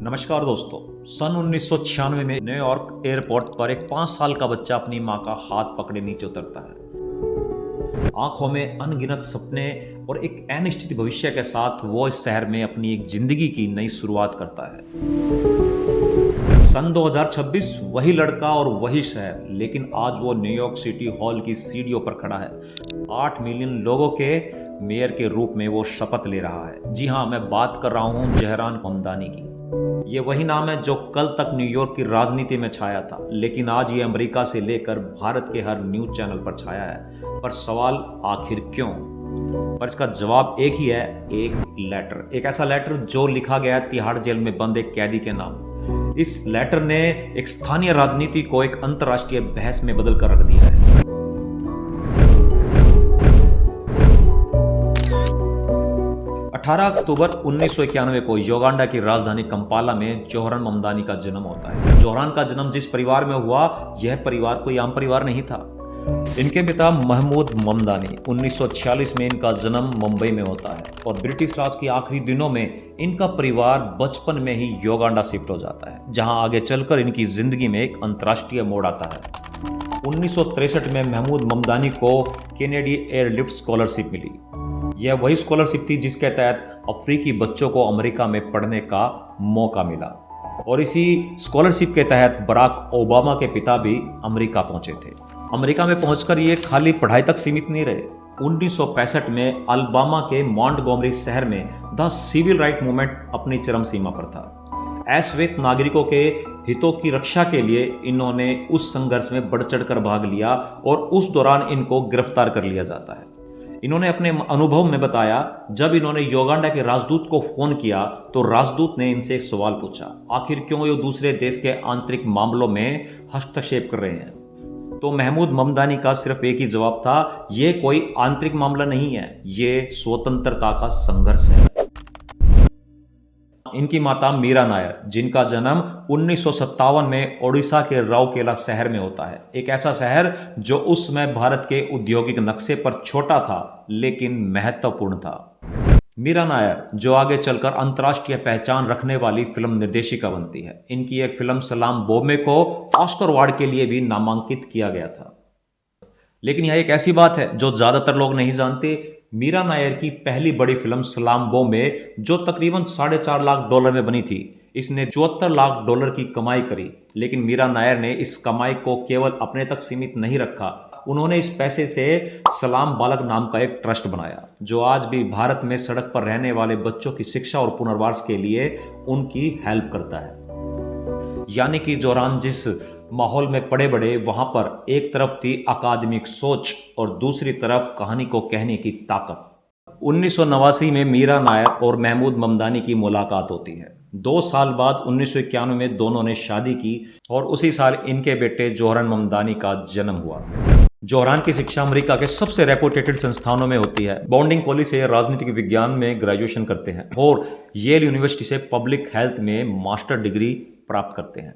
नमस्कार दोस्तों। सन 1996 में न्यूयॉर्क एयरपोर्ट पर एक 5 साल का बच्चा अपनी मां का हाथ पकड़े नीचे उतरता है। आंखों में अनगिनत सपने और एक अनिश्चित भविष्य के साथ वो इस शहर में अपनी एक जिंदगी की नई शुरुआत करता है। सन 2026 वही लड़का और वही शहर, लेकिन आज वो न्यूयॉर्क सिटी हॉल की सीढ़ियों पर खड़ा है। 8 मिलियन लोगों के मेयर के रूप में वो शपथ ले रहा है। जी हाँ, मैं बात कर रहा हूँ जहरान ममदानी की। ये वही नाम है जो कल तक न्यूयॉर्क की राजनीति में छाया था, लेकिन आज ये अमेरिका से लेकर भारत के हर न्यूज चैनल पर छाया है। पर सवाल आखिर क्यों? पर इसका जवाब एक ही है, एक लेटर। एक ऐसा लेटर जो लिखा गया तिहाड़ जेल में बंद एक कैदी के नाम। इस लेटर ने एक स्थानीय राजनीति को एक अंतर्राष्ट्रीय बहस में बदल कर रख दिया है। 18 अक्टूबर 1991 को युगांडा की राजधानी कंपाला में जोहरान ममदानी का जन्म होता है। जोहरान का जन्म जिस परिवार में हुआ, यह परिवार कोई आम परिवार नहीं था। इनके पिता महमूद ममदानी, 1946 में इनका जन्म मुंबई में होता है और ब्रिटिश राज के आखिरी दिनों में इनका परिवार बचपन में ही युगांडा शिफ्ट हो जाता है, जहां आगे चलकर इनकी जिंदगी में एक अंतर्राष्ट्रीय मोड़ आता है। 1963 में महमूद ममदानी को कैनेडी एयरलिफ्ट स्कॉलरशिप मिली। यह वही स्कॉलरशिप थी जिसके तहत अफ्रीकी बच्चों को अमेरिका में पढ़ने का मौका मिला और इसी स्कॉलरशिप के तहत बराक ओबामा के पिता भी अमेरिका पहुंचे थे। अमेरिका में पहुंचकर ये खाली पढ़ाई तक सीमित नहीं रहे। 1965 में अलाबामा के मॉन्टगोमरी शहर में द सिविल राइट मूवमेंट अपनी चरम सीमा पर था। अश्वेत नागरिकों के हितों की रक्षा के लिए इन्होंने उस संघर्ष में बढ़ चढ़कर भाग लिया और उस दौरान इनको गिरफ्तार कर लिया जाता है। इन्होंने अपने अनुभव में बताया, जब इन्होंने युगांडा के राजदूत को फोन किया तो राजदूत ने इनसे एक सवाल पूछा, आखिर क्यों ये दूसरे देश के आंतरिक मामलों में हस्तक्षेप कर रहे हैं। तो महमूद ममदानी का सिर्फ एक ही जवाब था, ये कोई आंतरिक मामला नहीं है, ये स्वतंत्रता का संघर्ष है। इनकी माता मीरा नायर, जिनका जन्म 1957 में ओडिशा के राउरकेला शहर में होता है। एक ऐसा शहर जो उस समय भारत के औद्योगिक नक्शे पर छोटा था लेकिन महत्वपूर्ण था। मीरा नायर जो आगे चलकर अंतर्राष्ट्रीय पहचान रखने वाली फिल्म निर्देशिका बनती है। इनकी एक फिल्म सलाम बॉम्बे को ऑस्कर अवार्ड के लिए भी नामांकित किया गया था। लेकिन यह एक ऐसी बात है जो ज्यादातर लोग नहीं जानते। मीरा नायर की पहली बड़ी फिल्म सलाम बॉम्बे, जो तकरीबन $4.5 लाख में बनी थी, इसने $74 लाख की कमाई करी। लेकिन मीरा नायर ने इस कमाई को केवल अपने तक सीमित नहीं रखा। उन्होंने इस पैसे से सलाम बालक नाम का एक ट्रस्ट बनाया, जो आज भी भारत में सड़क पर रहने वाले बच्चों की शिक्षा और पुनर्वास के लिए उनकी हेल्प करता है। यानी कि जोहरान जिस माहौल में पड़े बड़े, वहां पर एक तरफ थी अकादमिक सोच और दूसरी तरफ कहानी को कहने की ताकत। 1989 में मीरा नायर और महमूद ममदानी की मुलाकात होती है। 2 साल बाद 1991 में दोनों ने शादी की और उसी साल इनके बेटे जोहरान ममदानी का जन्म हुआ। जोहरान की शिक्षा अमेरिका के सबसे रेपुटेटेड संस्थानों में होती है। बाउंडिंग कॉलेज से राजनीतिक विज्ञान में ग्रेजुएशन करते हैं और येल यूनिवर्सिटी से पब्लिक हेल्थ में मास्टर डिग्री प्राप्त करते हैं।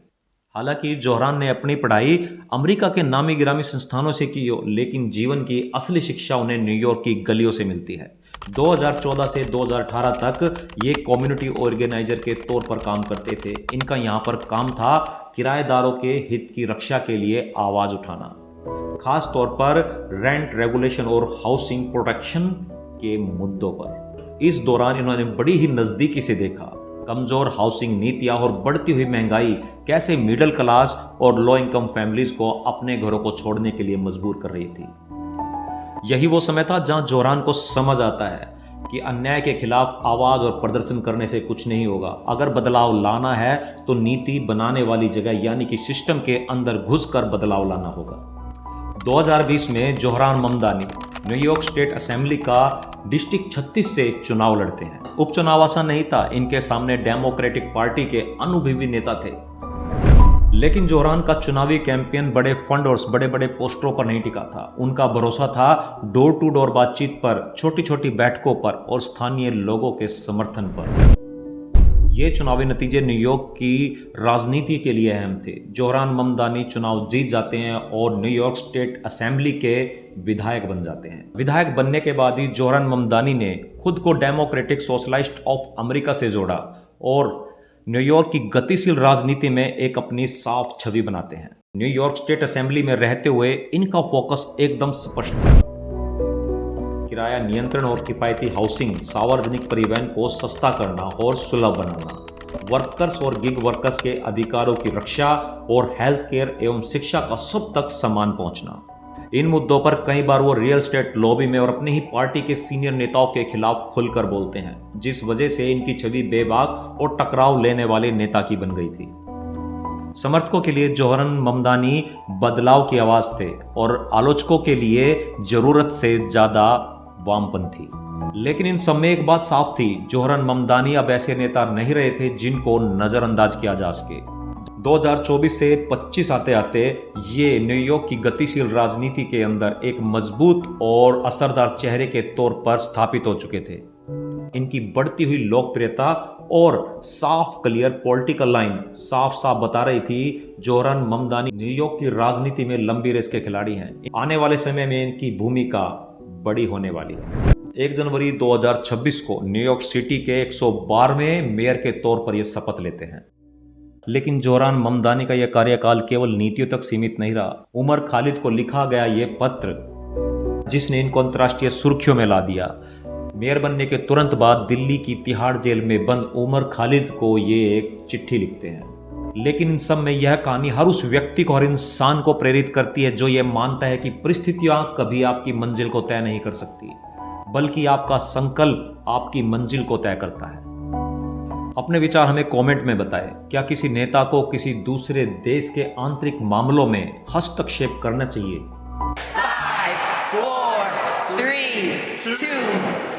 हालांकि जोहरान ने अपनी पढ़ाई अमेरिका के नामी गिरामी संस्थानों से की हो, लेकिन जीवन की असली शिक्षा उन्हें न्यूयॉर्क की गलियों से मिलती है। 2014 से 2018 तक ये कम्युनिटी ऑर्गेनाइजर के तौर पर काम करते थे। इनका यहाँ पर काम था किराएदारों के हित की रक्षा के लिए आवाज उठाना, खास तौर पर रेंट रेगुलेशन और हाउसिंग प्रोटेक्शन के मुद्दों पर। इस दौरान इन्होंने बड़ी ही नजदीकी से देखा कमजोर हाउसिंग नीतियां और बढ़ती हुई महंगाई कैसे मिडिल क्लास और लो इनकम फैमिलीज को अपने घरों को छोड़ने के लिए मजबूर कर रही थी। यही वो समय था जहां जोहरान को समझ आता है कि अन्याय के खिलाफ आवाज और प्रदर्शन करने से कुछ नहीं होगा। अगर बदलाव लाना है तो नीति बनाने वाली जगह यानी कि सिस्टम के अंदर घुसकर बदलाव लाना होगा। 2020 में Zohran Mamdani New York state assembly का डिस्ट्रिक्ट 36 से चुनाव लड़ते हैं। उपचुनाव आसान नहीं था। इनके सामने डेमोक्रेटिक पार्टी के अनुभवी नेता थे, लेकिन जोहरान का चुनावी कैंपेन बड़े फंड और बड़े बड़े पोस्टरों पर नहीं टिका था। उनका भरोसा था डोर टू डोर बातचीत पर, छोटी छोटी बैठकों पर और स्थानीय लोगों के समर्थन पर। ये चुनावी नतीजे न्यूयॉर्क की राजनीति के लिए अहम थे। जोहरान ममदानी चुनाव जीत जाते हैं और न्यूयॉर्क स्टेट असेंबली के विधायक बन जाते हैं। विधायक बनने के बाद ही जोहरान ममदानी ने खुद को डेमोक्रेटिक सोशलिस्ट ऑफ अमेरिका से जोड़ा और न्यूयॉर्क की गतिशील राजनीति में एक अपनी साफ छवि बनाते हैं। न्यूयॉर्क स्टेट असेंबली में रहते हुए इनका फोकस एकदम स्पष्ट है। किराया नियंत्रण और किफायती हाउसिंग, सार्वजनिक परिवहन को सस्ता करना और सुलभ बनाना, वर्कर्स और गिग वर्कर्स के अधिकारों की रक्षा और हेल्थ केयर एवं शिक्षा का सब तक समान पहुंचना। इन मुद्दों पर कई बार वो रियल एस्टेट लॉबी में और अपनी ही पार्टी के सीनियर नेताओं के खिलाफ खुलकर बोलते हैं, जिस वजह से इनकी छवि बेबाक और टकराव लेने वाले नेता की बन गई थी। समर्थकों के लिए जोहरन ममदानी बदलाव की आवाज थे और आलोचकों के लिए जरूरत से ज्यादा वामपंथी। लेकिन इन सब में एक बात साफ थी, जोहरन ममदानी अब ऐसे नेता नहीं रहे थे जिनको नजरअंदाज किया जा सके। 2024 से 25 आते आते ये न्यूयॉर्क की गतिशील राजनीति के अंदर एक मजबूत और असरदार चेहरे के तौर पर स्थापित हो चुके थे। इनकी बढ़ती हुई लोकप्रियता और साफ क्लियर पॉलिटिकल लाइन साफ साफ बता रही थी जोहरन ममदानी न्यूयॉर्क की राजनीति में लंबी रेस के खिलाड़ी हैं। आने वाले समय में इनकी भूमिका बड़ी होने वाली है। 1 जनवरी 2026 को न्यूयॉर्क सिटी के 112वें मेयर के तौर पर यह शपथ लेते हैं। लेकिन जोहरन ममदानी का यह कार्यकाल केवल नीतियों तक सीमित नहीं रहा। उमर खालिद को लिखा गया यह पत्र, जिसने इनको अंतर्राष्ट्रीय सुर्खियों में ला दिया। मेयर बनने के तुरंत बाद दिल्ली की तिहाड़ जेल में बंद उमर खालिद को ये एक चिट्ठी लिखते हैं। लेकिन इन सब में यह कहानी हर उस व्यक्ति को, हर इंसान को प्रेरित करती है जो ये मानता है कि परिस्थितियां कभी आपकी मंजिल को तय नहीं कर सकती, बल्कि आपका संकल्प आपकी मंजिल को तय करता है। अपने विचार हमें कमेंट में बताएं। क्या किसी नेता को किसी दूसरे देश के आंतरिक मामलों में हस्तक्षेप करना चाहिए? 5, 4, 3, 2